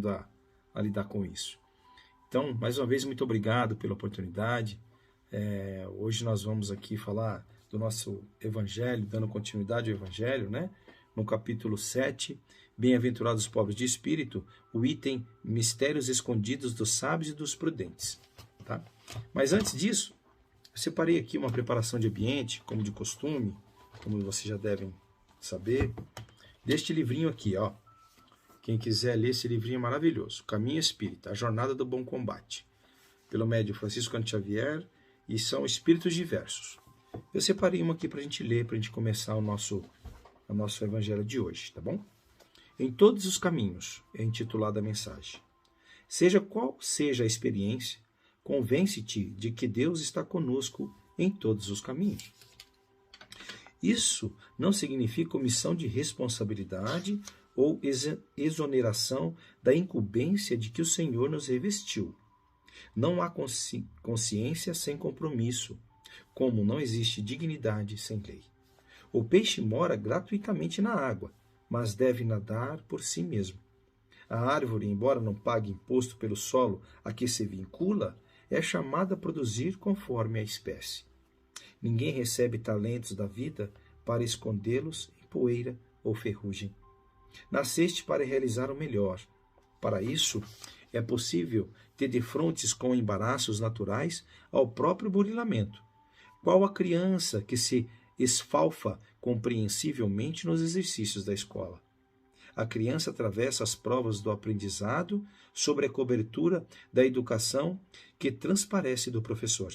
aprendendo a lidar com isso. Então, mais uma vez, muito obrigado pela oportunidade. Hoje nós vamos aqui falar do nosso Evangelho, dando continuidade ao Evangelho, né? No capítulo 7, Bem-aventurados os pobres de espírito, o item Mistérios escondidos dos sábios e dos prudentes. Tá? Mas antes disso, eu separei aqui uma preparação de ambiente, como de costume, como vocês já devem saber, deste livrinho aqui, ó. Quem quiser ler esse livrinho é maravilhoso. Caminho Espírita, a Jornada do Bom Combate, pelo médium Francisco Cândido Xavier, e são espíritos diversos. Eu separei uma aqui para a gente ler, para a gente começar o nosso evangelho de hoje, tá bom? Em todos os caminhos, é intitulada a mensagem. Seja qual seja a experiência, convence-te de que Deus está conosco em todos os caminhos. Isso não significa omissão de responsabilidade ou exoneração da incumbência de que o Senhor nos revestiu. Não há consciência sem compromisso, como não existe dignidade sem lei. O peixe mora gratuitamente na água, mas deve nadar por si mesmo. A árvore, embora não pague imposto pelo solo a que se vincula, é chamada a produzir conforme a espécie. Ninguém recebe talentos da vida para escondê-los em poeira ou ferrugem. Nasceste para realizar o melhor. Para isso, é possível ter defrontes com embaraços naturais ao próprio burilamento, qual a criança que se esfalfa compreensivelmente nos exercícios da escola. A criança atravessa as provas do aprendizado sob a cobertura da educação que transparece do professor.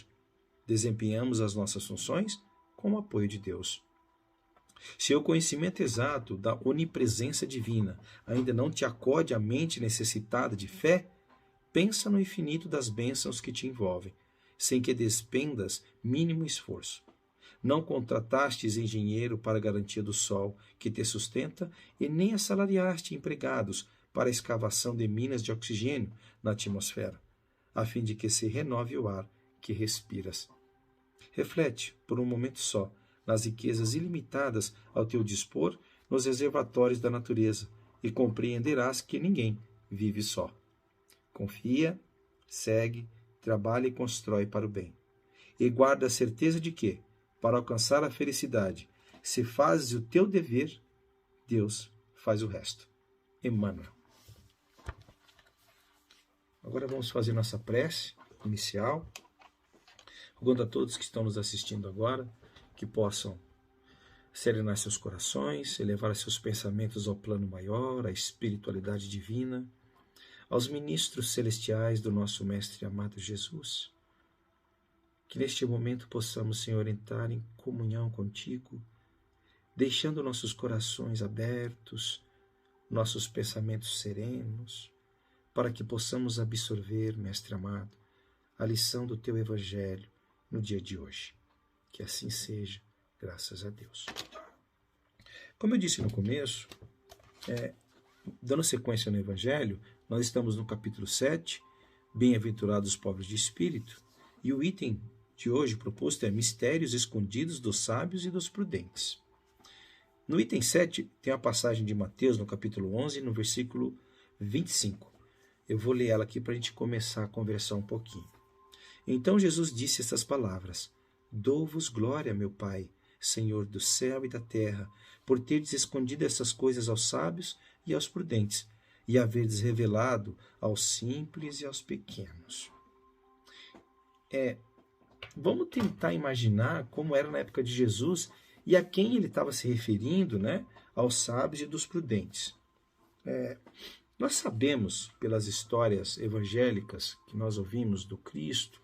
Desempenhamos as nossas funções com o apoio de Deus. Se o conhecimento exato da onipresença divina ainda não te acode à mente necessitada de fé, pensa no infinito das bênçãos que te envolvem, sem que despendas mínimo esforço. Não contratastes engenheiro para a garantia do sol que te sustenta e nem assalariaste empregados para a escavação de minas de oxigênio na atmosfera, a fim de que se renove o ar que respiras. Reflete, por um momento só, nas riquezas ilimitadas ao teu dispor nos reservatórios da natureza e compreenderás que ninguém vive só. Confia, segue, trabalha e constrói para o bem. E guarda a certeza de que, para alcançar a felicidade, se fazes o teu dever, Deus faz o resto. Emmanuel. Agora vamos fazer nossa prece inicial, rogando a todos que estão nos assistindo agora, que possam serenar seus corações, elevar seus pensamentos ao plano maior, à espiritualidade divina, aos ministros celestiais do nosso Mestre amado Jesus. Que neste momento possamos, Senhor, entrar em comunhão contigo, deixando nossos corações abertos, nossos pensamentos serenos, para que possamos absorver, Mestre amado, a lição do teu Evangelho no dia de hoje. Que assim seja, graças a Deus. Como eu disse no começo, dando sequência no Evangelho, nós estamos no capítulo 7, Bem-aventurados os pobres de espírito, e o item de hoje proposto é Mistérios escondidos dos sábios e dos prudentes. No item 7 tem a passagem de Mateus, no capítulo 11, no versículo 25. Eu vou ler ela aqui para a gente começar a conversar um pouquinho. Então Jesus disse essas palavras: Dou-vos glória, meu Pai, Senhor do céu e da terra, por teres escondido essas coisas aos sábios e aos prudentes, e haverdes revelado aos simples e aos pequenos. Vamos tentar imaginar como era na época de Jesus e a quem ele estava se referindo, né? Aos sábios e dos prudentes. Nós sabemos, pelas histórias evangélicas que nós ouvimos do Cristo,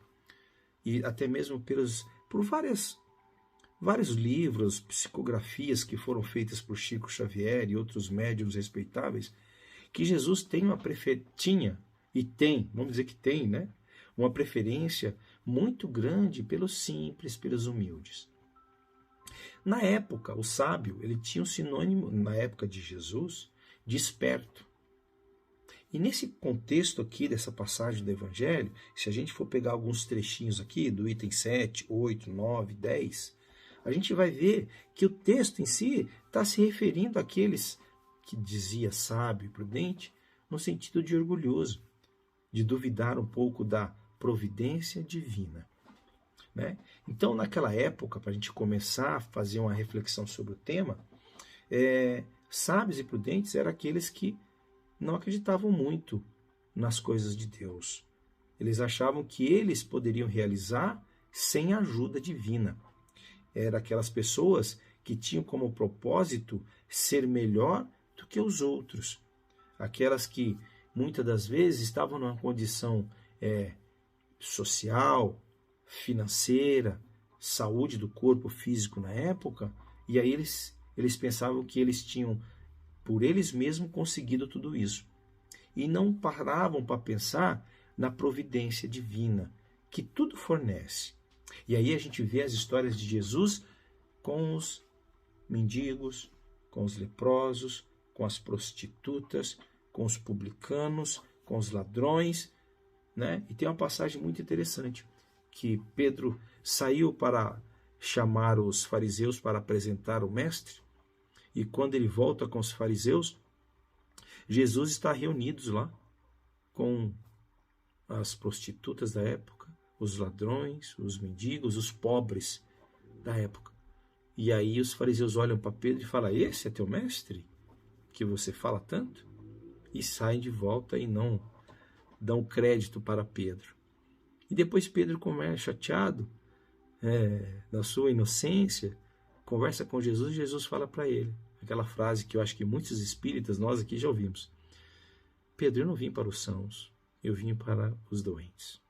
e até mesmo por vários livros, psicografias que foram feitas por Chico Xavier e outros médiuns respeitáveis, que Jesus tinha e tem, vamos dizer que tem, né? Uma preferência muito grande pelos simples, pelos humildes. Na época, o sábio, ele tinha um sinônimo, na época de Jesus, de esperto. E nesse contexto aqui, dessa passagem do Evangelho, se a gente for pegar alguns trechinhos aqui, do item 7, 8, 9, 10, a gente vai ver que o texto em si está se referindo àqueles que dizia sábio e prudente, no sentido de orgulhoso, de duvidar um pouco da providência divina, né? Então, naquela época, para a gente começar a fazer uma reflexão sobre o tema, sábios e prudentes eram aqueles que não acreditavam muito nas coisas de Deus. Eles achavam que eles poderiam realizar sem a ajuda divina. Eram aquelas pessoas que tinham como propósito ser melhor do que os outros. Aquelas que muitas das vezes estavam numa condição social, financeira, saúde do corpo físico na época, e aí eles pensavam que eles tinham, por eles mesmos, conseguido tudo isso. E não paravam para pensar na providência divina, que tudo fornece. E aí a gente vê as histórias de Jesus com os mendigos, com os leprosos, com as prostitutas, com os publicanos, com os ladrões, né? E tem uma passagem muito interessante, que Pedro saiu para chamar os fariseus para apresentar o mestre, e quando ele volta com os fariseus, Jesus está reunido lá com as prostitutas da época, os ladrões, os mendigos, os pobres da época. E aí os fariseus olham para Pedro e falam: esse é teu mestre, que você fala tanto? E saem de volta e não dão crédito para Pedro. E depois Pedro começa chateado, na sua inocência, conversa com Jesus e Jesus fala para ele aquela frase que eu acho que muitos espíritas, nós aqui já ouvimos: Pedro, eu não vim para os sãos, eu vim para os doentes.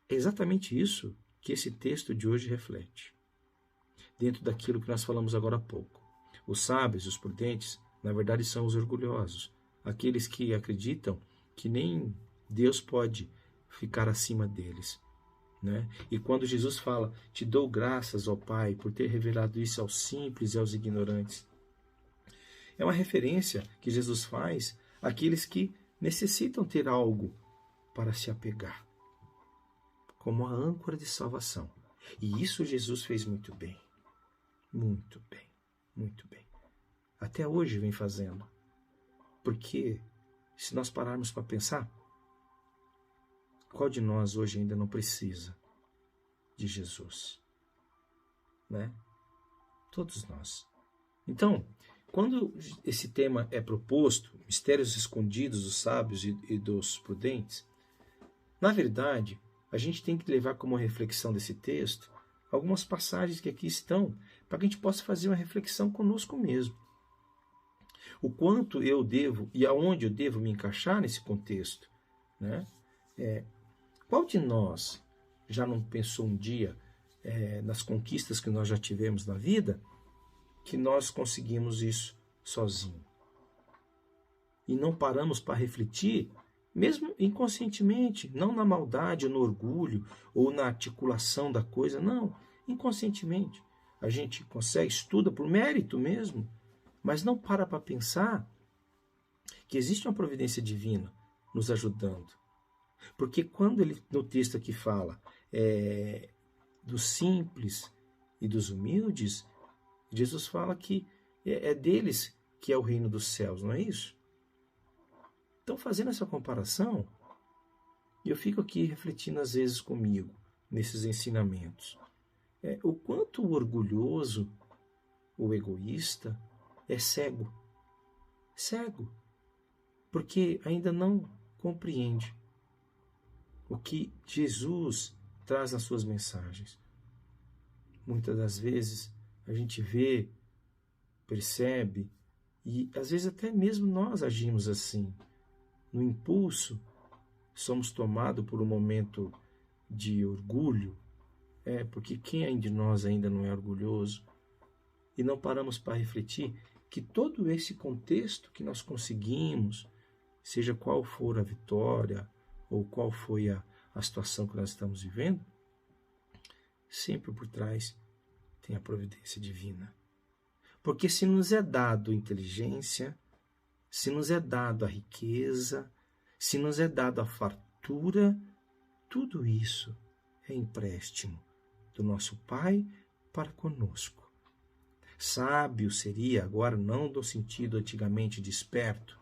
É exatamente isso que esse texto de hoje reflete, dentro daquilo que nós falamos agora há pouco. Os sábios, os prudentes, na verdade são os orgulhosos, aqueles que acreditam que nem Deus pode ficar acima deles, né? E quando Jesus fala: te dou graças, ó Pai, por ter revelado isso aos simples e aos ignorantes, é uma referência que Jesus faz àqueles que necessitam ter algo para se apegar, como a âncora de salvação. E isso Jesus fez muito bem, muito bem, muito bem. Até hoje vem fazendo. Porque se nós pararmos para pensar, qual de nós hoje ainda não precisa de Jesus, né? Todos nós. Então, quando esse tema é proposto, mistérios escondidos dos sábios e dos prudentes, na verdade, a gente tem que levar como reflexão desse texto algumas passagens que aqui estão, para que a gente possa fazer uma reflexão conosco mesmo. O quanto eu devo e aonde eu devo me encaixar nesse contexto, né? Qual de nós já não pensou um dia nas conquistas que nós já tivemos na vida, que nós conseguimos isso sozinho? E não paramos para refletir, mesmo inconscientemente, não na maldade ou no orgulho ou na articulação da coisa, não, inconscientemente. A gente consegue, estuda por mérito mesmo, mas não para pensar que existe uma providência divina nos ajudando. Porque quando ele, no texto aqui fala dos simples e dos humildes, Jesus fala que é deles que é o reino dos céus, não é isso? Então, fazendo essa comparação, eu fico aqui refletindo às vezes comigo, nesses ensinamentos. O quanto o orgulhoso, o egoísta, é cego. Cego. Porque ainda não compreende o que Jesus traz nas suas mensagens. Muitas das vezes a gente vê, percebe, e às vezes até mesmo nós agimos assim. No impulso, somos tomados por um momento de orgulho, porque quem de nós ainda não é orgulhoso? E não paramos para refletir que todo esse contexto que nós conseguimos, seja qual for a vitória, ou qual foi a situação que nós estamos vivendo, sempre por trás tem a providência divina. Porque se nos é dado inteligência, se nos é dado a riqueza, se nos é dado a fartura, tudo isso é empréstimo do nosso Pai para conosco. Sábio seria agora não no sentido antigamente de esperto,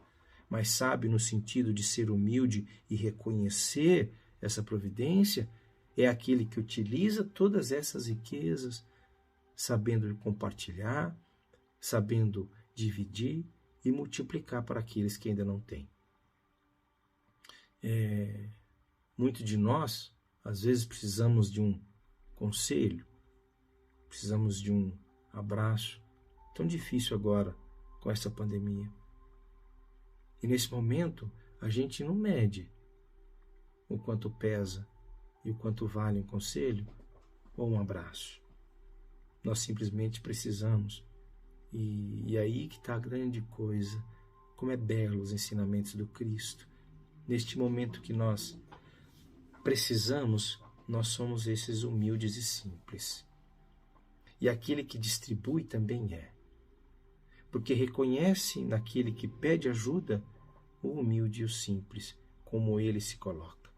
mas sábio no sentido de ser humilde e reconhecer essa providência, é aquele que utiliza todas essas riquezas, sabendo compartilhar, sabendo dividir e multiplicar para aqueles que ainda não têm. Muito de nós, às vezes, precisamos de um conselho, precisamos de um abraço. Tão difícil agora com essa pandemia. E nesse momento, a gente não mede o quanto pesa e o quanto vale um conselho ou um abraço. Nós simplesmente precisamos. E aí que está a grande coisa. Como é belo os ensinamentos do Cristo. Neste momento que nós precisamos, nós somos esses humildes e simples. E aquele que distribui também é. Porque reconhece naquele que pede ajuda o humilde e o simples, como ele se coloca.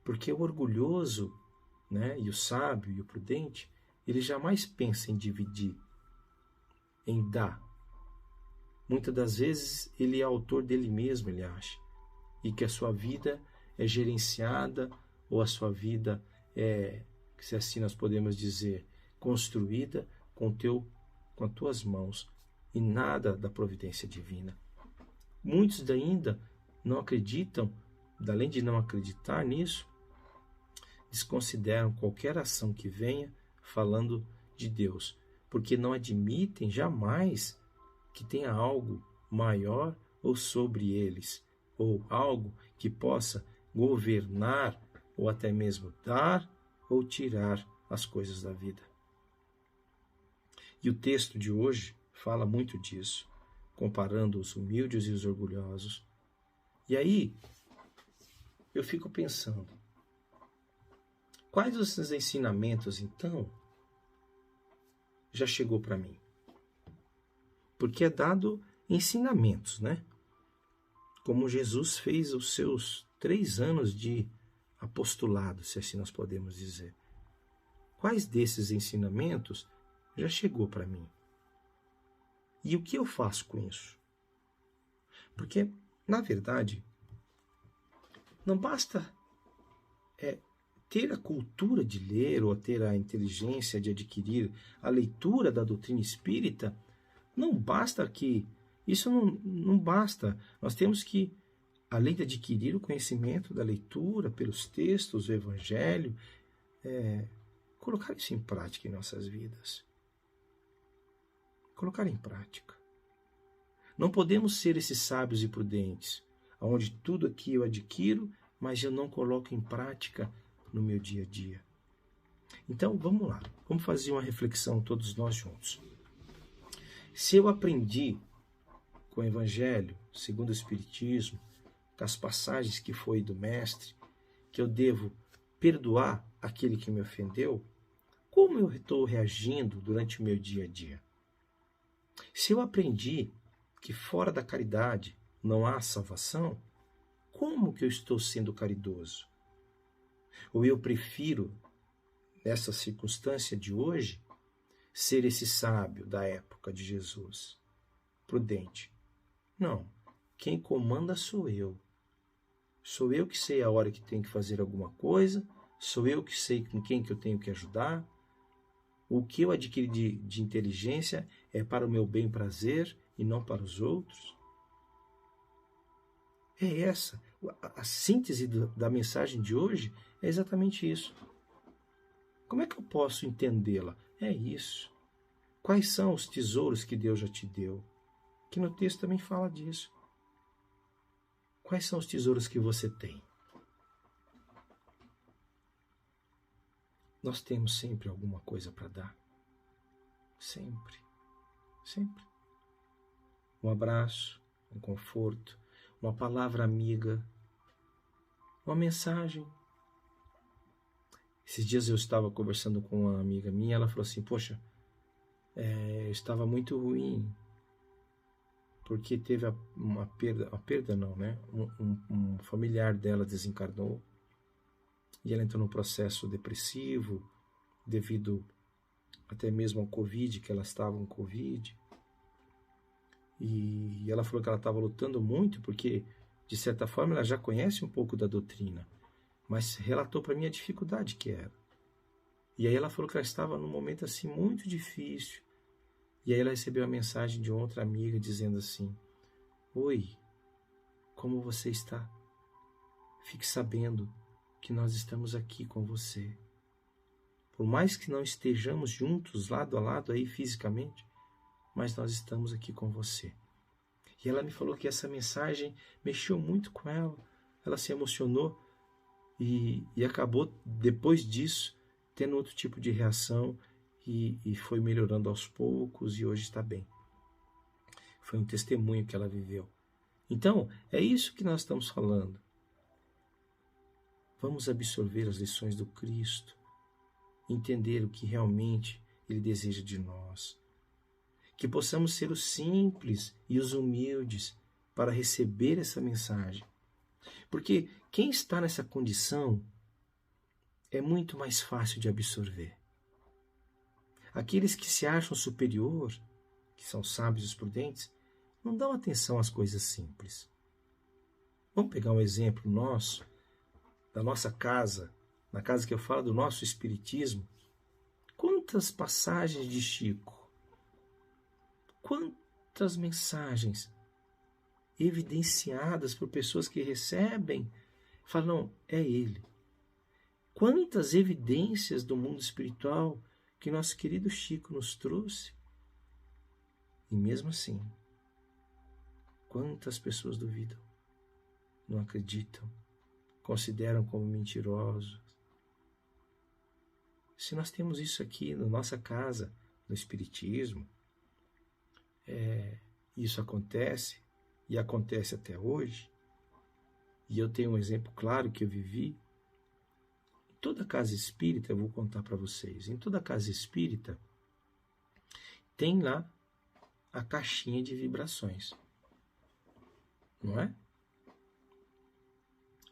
Porque o orgulhoso, né, e o sábio e o prudente, ele jamais pensa em dividir, em dar. Muitas das vezes ele é autor dele mesmo, ele acha. E que a sua vida é gerenciada, ou a sua vida é, se assim nós podemos dizer, construída com as tuas mãos, e nada da providência divina. Muitos ainda não acreditam, além de não acreditar nisso, desconsideram qualquer ação que venha falando de Deus, porque não admitem jamais que tenha algo maior ou sobre eles, ou algo que possa governar, ou até mesmo dar ou tirar as coisas da vida. E o texto de hoje fala muito disso, comparando os humildes e os orgulhosos. E aí, eu fico pensando, quais os ensinamentos, então, já chegou para mim? Porque é dado ensinamentos, né? Como Jesus fez os seus 3 anos de apostolado, se assim nós podemos dizer. Quais desses ensinamentos já chegou para mim? E o que eu faço com isso? Porque, na verdade, não basta ter a cultura de ler ou ter a inteligência de adquirir a leitura da doutrina espírita. Não basta que... Isso não basta. Nós temos que, além de adquirir o conhecimento da leitura pelos textos do Evangelho, colocar isso em prática em nossas vidas. Colocar em prática. Não podemos ser esses sábios e prudentes, onde tudo aqui eu adquiro, mas eu não coloco em prática no meu dia a dia. Então, vamos lá. Vamos fazer uma reflexão todos nós juntos. Se eu aprendi com o Evangelho, segundo o Espiritismo, com as passagens que foi do Mestre, que eu devo perdoar aquele que me ofendeu, como eu estou reagindo durante o meu dia a dia? Se eu aprendi que fora da caridade não há salvação, como que eu estou sendo caridoso? Ou eu prefiro, nessa circunstância de hoje, ser esse sábio da época de Jesus, prudente? Não, quem comanda sou eu. Sou eu que sei a hora que tenho que fazer alguma coisa, sou eu que sei com quem que eu tenho que ajudar. O que eu adquiri de inteligência é para o meu bem-prazer e não para os outros. É essa. A síntese da mensagem de hoje é exatamente isso. Como é que eu posso entendê-la? É isso. Quais são os tesouros que Deus já te deu? Que no texto também fala disso. Quais são os tesouros que você tem? Nós temos sempre alguma coisa para dar. Sempre. Sempre. Um abraço, um conforto, uma palavra amiga, uma mensagem. Esses dias eu estava conversando com uma amiga minha, ela falou assim, poxa, eu estava muito ruim, porque teve uma perda não, né? Um familiar dela desencarnou, e ela entrou num processo depressivo, devido até mesmo ao Covid, que ela estava com Covid. E ela falou que ela estava lutando muito, porque, de certa forma, ela já conhece um pouco da doutrina, mas relatou para mim a dificuldade que era. E aí ela falou que ela estava num momento assim muito difícil. E aí ela recebeu a mensagem de outra amiga dizendo assim: oi, como você está? Fique sabendo que nós estamos aqui com você. Por mais que não estejamos juntos, lado a lado aí fisicamente, mas nós estamos aqui com você. E ela me falou que essa mensagem mexeu muito com ela. Ela se emocionou e acabou, depois disso, tendo outro tipo de reação e foi melhorando aos poucos e hoje está bem. Foi um testemunho que ela viveu. Então, é isso que nós estamos falando. Vamos absorver as lições do Cristo, entender o que realmente Ele deseja de nós. Que possamos ser os simples e os humildes para receber essa mensagem. Porque quem está nessa condição é muito mais fácil de absorver. Aqueles que se acham superior, que são sábios e prudentes, não dão atenção às coisas simples. Vamos pegar um exemplo nosso, da nossa casa, na casa que eu falo do nosso espiritismo. Quantas passagens de Chico, quantas mensagens evidenciadas por pessoas que recebem, falam, não, é ele. Quantas evidências do mundo espiritual que nosso querido Chico nos trouxe. E mesmo assim, quantas pessoas duvidam, não acreditam, consideram como mentirosos. Se nós temos isso aqui na nossa casa, no Espiritismo, isso acontece, e acontece até hoje, e eu tenho um exemplo claro que eu vivi. Em toda casa espírita, eu vou contar para vocês, em toda casa espírita tem lá a caixinha de vibrações, não é?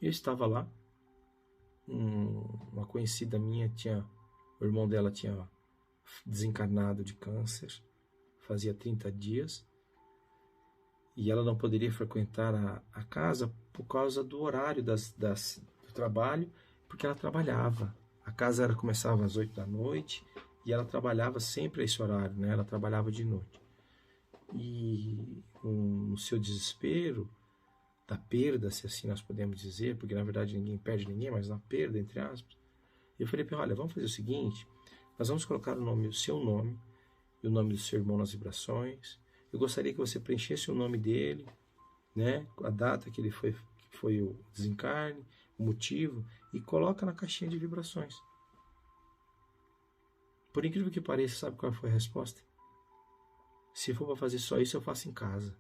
Eu estava lá, uma conhecida minha, o irmão dela tinha desencarnado de câncer, fazia 30 dias, e ela não poderia frequentar a casa por causa do horário do trabalho, porque ela trabalhava. A casa começava às 8 da noite e ela trabalhava sempre a esse horário, né? Ela trabalhava de noite. E no seu desespero, da perda, se assim nós podemos dizer, porque na verdade ninguém perde ninguém, mas na perda, entre aspas, eu falei para ela, olha, vamos fazer o seguinte, nós vamos colocar o seu nome e o nome do seu irmão nas vibrações. Eu gostaria que você preenchesse o nome dele, né, a data que foi o desencarne, o motivo, e coloca na caixinha de vibrações. Por incrível que pareça, sabe qual foi a resposta? Se for para fazer só isso, eu faço em casa.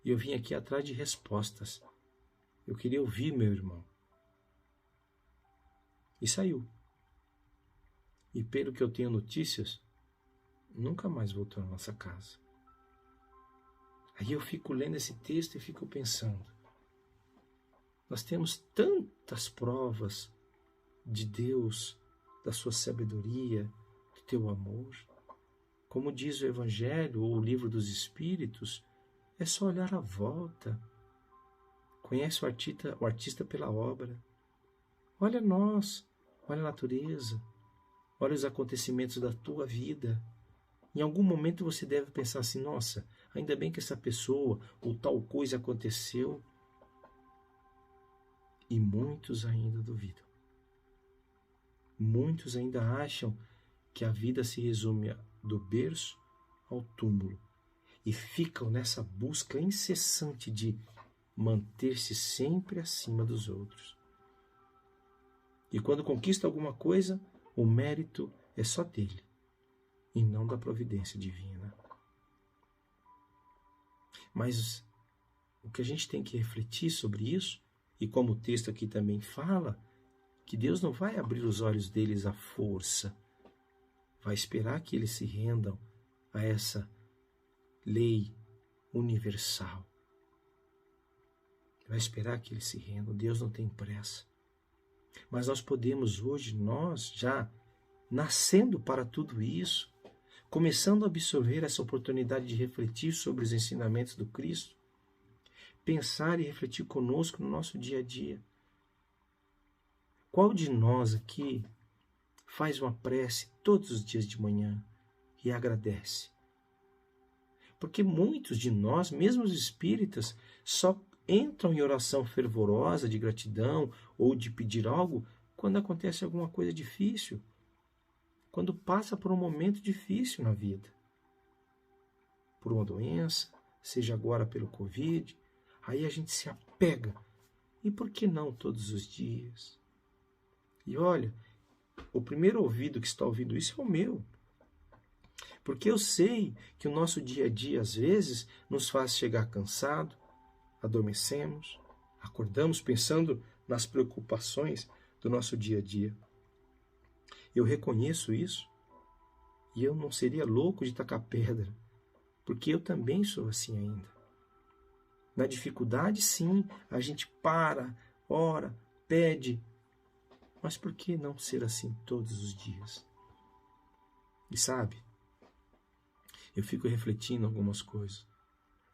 E eu vim aqui atrás de respostas. Eu queria ouvir meu irmão. E saiu. E pelo que eu tenho notícias, nunca mais voltou à nossa casa. Aí eu fico lendo esse texto e fico pensando, nós temos tantas provas de Deus, da sua sabedoria, do teu amor. Como diz o Evangelho ou o Livro dos Espíritos, é só olhar à volta. Conhece o artista pela obra. Olha nós, olha a natureza, olha os acontecimentos da tua vida. Em algum momento você deve pensar assim, nossa, ainda bem que essa pessoa ou tal coisa aconteceu. E muitos ainda duvidam. Muitos ainda acham que a vida se resume do berço ao túmulo e ficam nessa busca incessante de manter-se sempre acima dos outros. E quando conquista alguma coisa, o mérito é só dele e não da providência divina. Mas o que a gente tem que refletir sobre isso, e como o texto aqui também fala, que Deus não vai abrir os olhos deles à força, vai esperar que eles se rendam a essa lei universal. Vai esperar que eles se rendam. Deus não tem pressa. Mas nós podemos hoje, nós já nascendo para tudo isso, começando a absorver essa oportunidade de refletir sobre os ensinamentos do Cristo, pensar e refletir conosco no nosso dia a dia. Qual de nós aqui faz uma prece todos os dias de manhã e agradece? Porque muitos de nós, mesmo os espíritas, só entram em oração fervorosa de gratidão ou de pedir algo quando acontece alguma coisa difícil, quando passa por um momento difícil na vida, por uma doença, seja agora pelo Covid, aí a gente se apega. E por que não todos os dias? E olha, o primeiro ouvido que está ouvindo isso é o meu. Porque eu sei que o nosso dia a dia, às vezes, nos faz chegar cansado, adormecemos, acordamos pensando nas preocupações do nosso dia a dia. Eu reconheço isso e eu não seria louco de tacar pedra, porque eu também sou assim ainda. Na dificuldade, sim, a gente para, ora, pede, mas por que não ser assim todos os dias? E sabe, eu fico refletindo algumas coisas.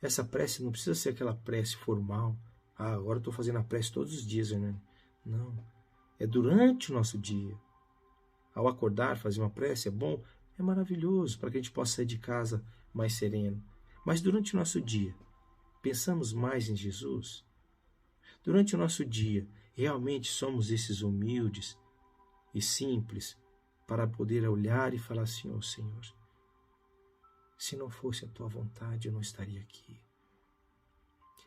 Essa prece não precisa ser aquela prece formal. Ah, agora eu estou fazendo a prece todos os dias, Hernani. Não, é durante o nosso dia. Ao acordar, fazer uma prece é bom, é maravilhoso, para que a gente possa sair de casa mais sereno. Mas durante o nosso dia, pensamos mais em Jesus? Durante o nosso dia, realmente somos esses humildes e simples para poder olhar e falar assim, ó Senhor, se não fosse a tua vontade, eu não estaria aqui.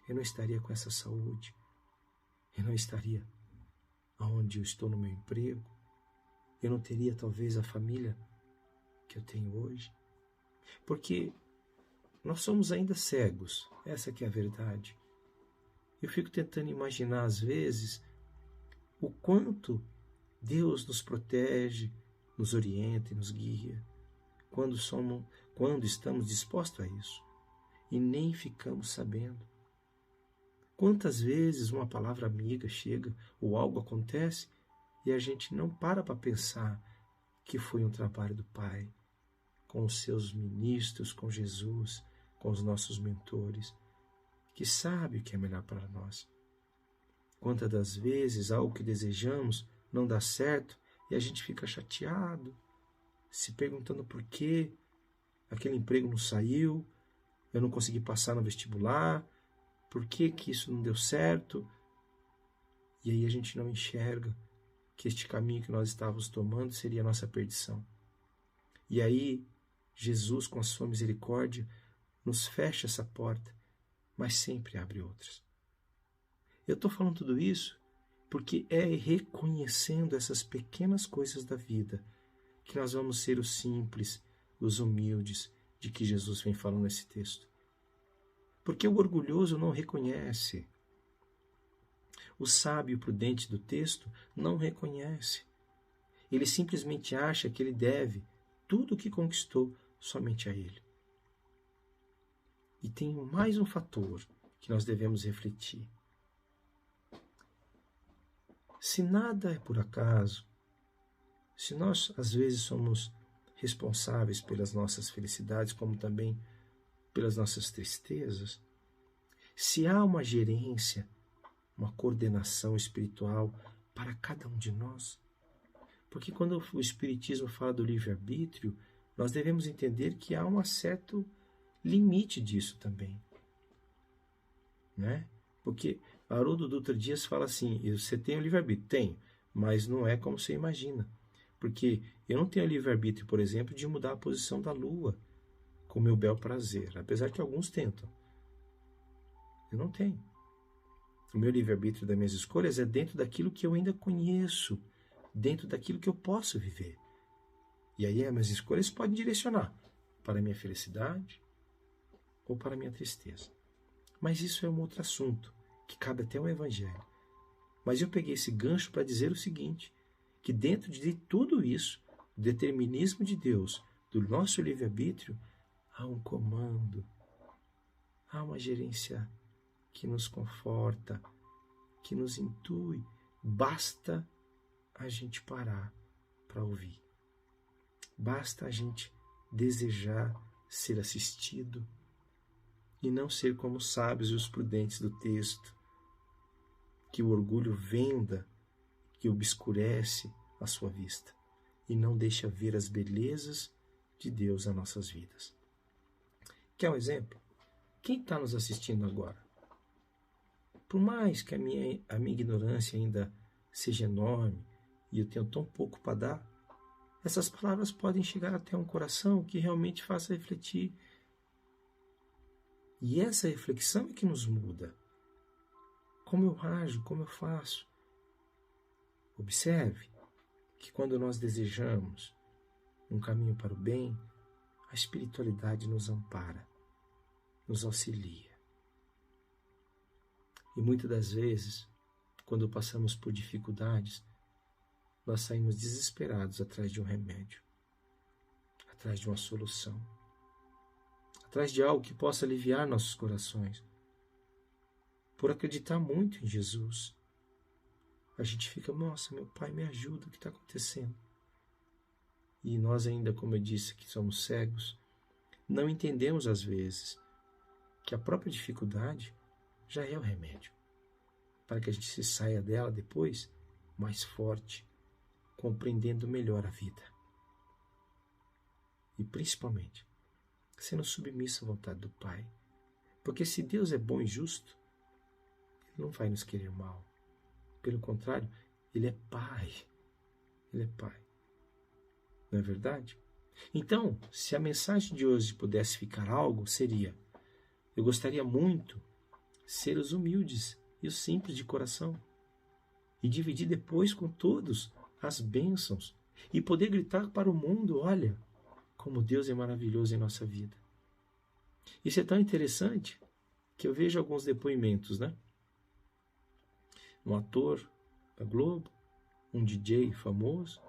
Eu não estaria com essa saúde. Eu não estaria onde eu estou no meu emprego. Eu não teria talvez a família que eu tenho hoje. Porque nós somos ainda cegos. Essa que é a verdade. Eu fico tentando imaginar às vezes o quanto Deus nos protege, nos orienta e nos guia quando estamos dispostos a isso e nem ficamos sabendo. Quantas vezes uma palavra amiga chega ou algo acontece e a gente não para pensar que foi um trabalho do Pai, com os seus ministros, com Jesus, com os nossos mentores, que sabe o que é melhor para nós. Quantas das vezes algo que desejamos não dá certo e a gente fica chateado, se perguntando por que aquele emprego não saiu, eu não consegui passar no vestibular, por que isso não deu certo? E aí a gente não enxerga que este caminho que nós estávamos tomando seria a nossa perdição. E aí Jesus, com a sua misericórdia, nos fecha essa porta, mas sempre abre outras. Eu estou falando tudo isso porque é reconhecendo essas pequenas coisas da vida que nós vamos ser os simples, os humildes, de que Jesus vem falando nesse texto. Porque o orgulhoso não reconhece. O sábio prudente do texto não reconhece. Ele simplesmente acha que ele deve tudo o que conquistou somente a ele. E tem mais um fator que nós devemos refletir. Se nada é por acaso, se nós às vezes somos responsáveis pelas nossas felicidades, como também pelas nossas tristezas, se há uma gerência, uma coordenação espiritual para cada um de nós, porque quando o Espiritismo fala do livre-arbítrio, nós devemos entender que há um certo limite disso também, né? Porque Haroldo Dutra Dias fala assim, você tem o livre-arbítrio? Tenho, mas não é como você imagina. Porque eu não tenho livre-arbítrio, por exemplo, de mudar a posição da Lua com meu bel prazer, apesar que alguns tentam. Eu não tenho. O meu livre-arbítrio das minhas escolhas é dentro daquilo que eu ainda conheço, dentro daquilo que eu posso viver. E aí as minhas escolhas podem direcionar para a minha felicidade ou para a minha tristeza. Mas isso é um outro assunto, que cabe até ao Evangelho. Mas eu peguei esse gancho para dizer o seguinte, que dentro de tudo isso, o determinismo de Deus, do nosso livre-arbítrio, há um comando, há uma gerência que nos conforta, que nos intui. Basta a gente parar para ouvir. Basta a gente desejar ser assistido e não ser como os sábios e os prudentes do texto, que o orgulho venda, que obscurece a sua vista e não deixa ver as belezas de Deus nas nossas vidas. Quer um exemplo? Quem está nos assistindo agora? Por mais que a minha ignorância ainda seja enorme e eu tenho tão pouco para dar, essas palavras podem chegar até um coração que realmente faça refletir. E essa reflexão é que nos muda. Como eu ajo, como eu faço. Observe que quando nós desejamos um caminho para o bem, a espiritualidade nos ampara, nos auxilia. E muitas das vezes, quando passamos por dificuldades, nós saímos desesperados atrás de um remédio, atrás de uma solução, atrás de algo que possa aliviar nossos corações. Por acreditar muito em Jesus, a gente fica, nossa, meu Pai, me ajuda, o que está acontecendo? E nós ainda, como eu disse, que somos cegos, não entendemos às vezes que a própria dificuldade já é o remédio, para que a gente se saia dela depois mais forte, compreendendo melhor a vida. E principalmente, sendo submisso à vontade do Pai. Porque se Deus é bom e justo, Ele não vai nos querer mal. Pelo contrário, Ele é Pai. Ele é Pai. Não é verdade? Então, se a mensagem de hoje pudesse ficar algo, seria: eu gostaria muito ser os humildes e os simples de coração e dividir depois com todos as bênçãos e poder gritar para o mundo: olha, como Deus é maravilhoso em nossa vida. Isso é tão interessante que eu vejo alguns depoimentos, né? Um ator da Globo, um DJ famoso,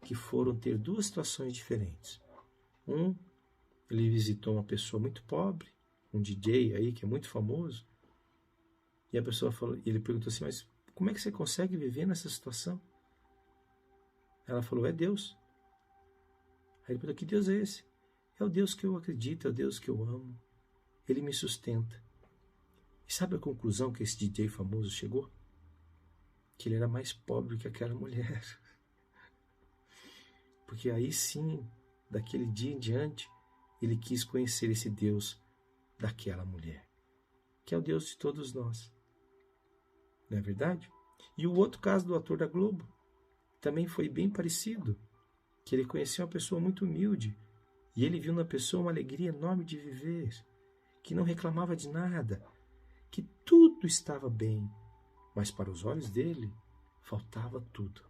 que foram ter duas situações diferentes. Ele visitou uma pessoa muito pobre, um DJ aí que é muito famoso, e a pessoa falou, ele perguntou assim: mas como é que você consegue viver nessa situação? Ela falou: é Deus. Aí ele perguntou: que Deus é esse? É o Deus que eu acredito, é o Deus que eu amo. Ele me sustenta. E sabe a conclusão que esse DJ famoso chegou? Que ele era mais pobre que aquela mulher. Porque aí sim, daquele dia em diante, ele quis conhecer esse Deus daquela mulher, que é o Deus de todos nós. Não é verdade? E o outro caso do ator da Globo também foi bem parecido, que ele conheceu uma pessoa muito humilde e ele viu na pessoa uma alegria enorme de viver, que não reclamava de nada, que tudo estava bem, mas para os olhos dele faltava tudo.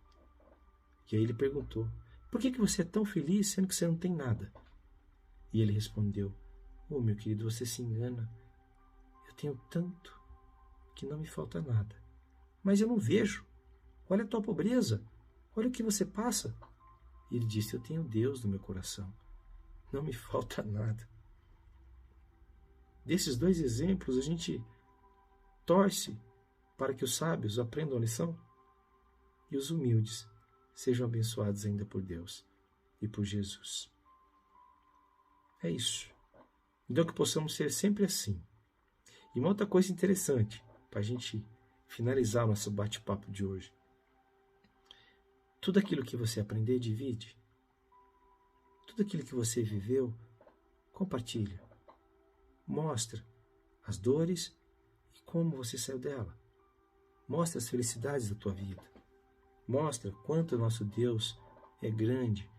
E aí ele perguntou: por que você é tão feliz sendo que você não tem nada? E ele respondeu: oh, meu querido, você se engana. Eu tenho tanto que não me falta nada. Mas eu não vejo. Olha a tua pobreza. Olha o que você passa. E ele disse: eu tenho Deus no meu coração. Não me falta nada. Desses dois exemplos, a gente torce para que os sábios aprendam a lição e os humildes sejam abençoados ainda por Deus e por Jesus. É isso. Então que possamos ser sempre assim. E uma outra coisa interessante, para a gente finalizar nosso bate-papo de hoje. Tudo aquilo que você aprender, divide. Tudo aquilo que você viveu, compartilha. Mostra as dores e como você saiu dela. Mostra as felicidades da tua vida. Mostra quanto o nosso Deus é grande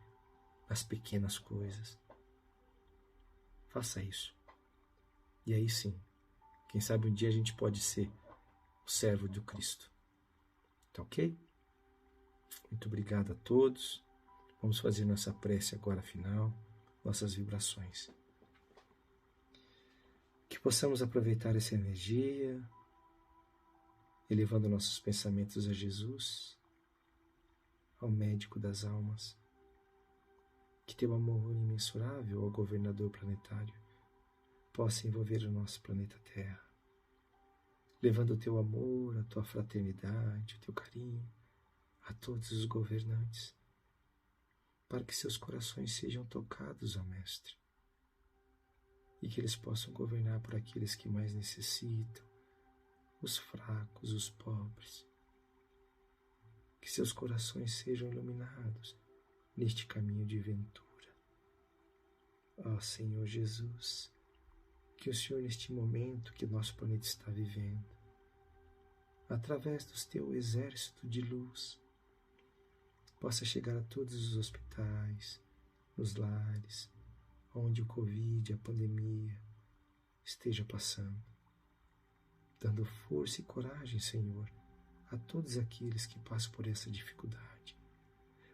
nas pequenas coisas. Faça isso. E aí sim, quem sabe um dia a gente pode ser o servo do Cristo. Tá ok? Muito obrigado a todos. Vamos fazer nossa prece agora final, nossas vibrações. Que possamos aproveitar essa energia, elevando nossos pensamentos a Jesus, ao médico das almas. Que teu amor imensurável ao governador planetário possa envolver o nosso planeta Terra, levando o teu amor, a tua fraternidade, o teu carinho a todos os governantes. para que seus corações sejam tocados, ó Mestre, e que eles possam governar por aqueles que mais necessitam, os fracos, os pobres. Que seus corações sejam iluminados neste caminho de ventura. Ó Senhor Jesus, que o Senhor, neste momento que nosso planeta está vivendo, através do teu exército de luz, possa chegar a todos os hospitais, nos lares, onde o Covid, a pandemia, esteja passando, dando força e coragem, Senhor, a todos aqueles que passam por essa dificuldade,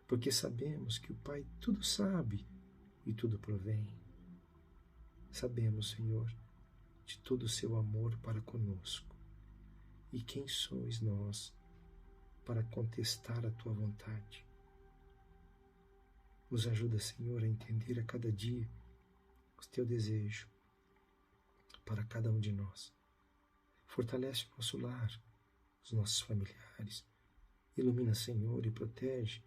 porque sabemos que o Pai tudo sabe e tudo provém. Sabemos, Senhor, de todo o seu amor para conosco. E quem sois nós para contestar a tua vontade? Nos ajuda, Senhor, a entender a cada dia o teu desejo para cada um de nós. Fortalece o nosso lar, os nossos familiares. Ilumina, Senhor, e protege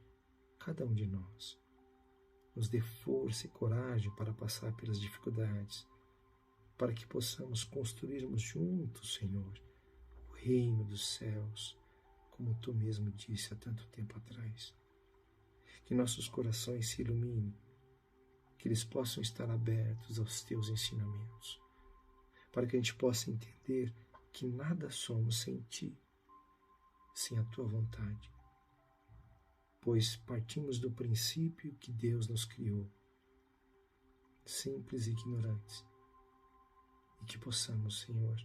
cada um de nós. Nos dê força e coragem para passar pelas dificuldades, para que possamos construirmos juntos, Senhor, o reino dos céus, como tu mesmo disse há tanto tempo atrás. Que nossos corações se iluminem, que eles possam estar abertos aos teus ensinamentos, para que a gente possa entender que nada somos sem ti, sem a tua vontade, pois partimos do princípio que Deus nos criou, simples e ignorantes, e que possamos, Senhor,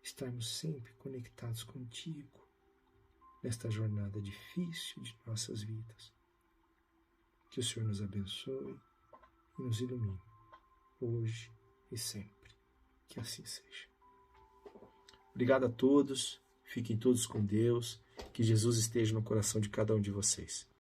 estarmos sempre conectados contigo nesta jornada difícil de nossas vidas. Que o Senhor nos abençoe e nos ilumine, hoje e sempre. Que assim seja. Obrigado a todos, fiquem todos com Deus, que Jesus esteja no coração de cada um de vocês.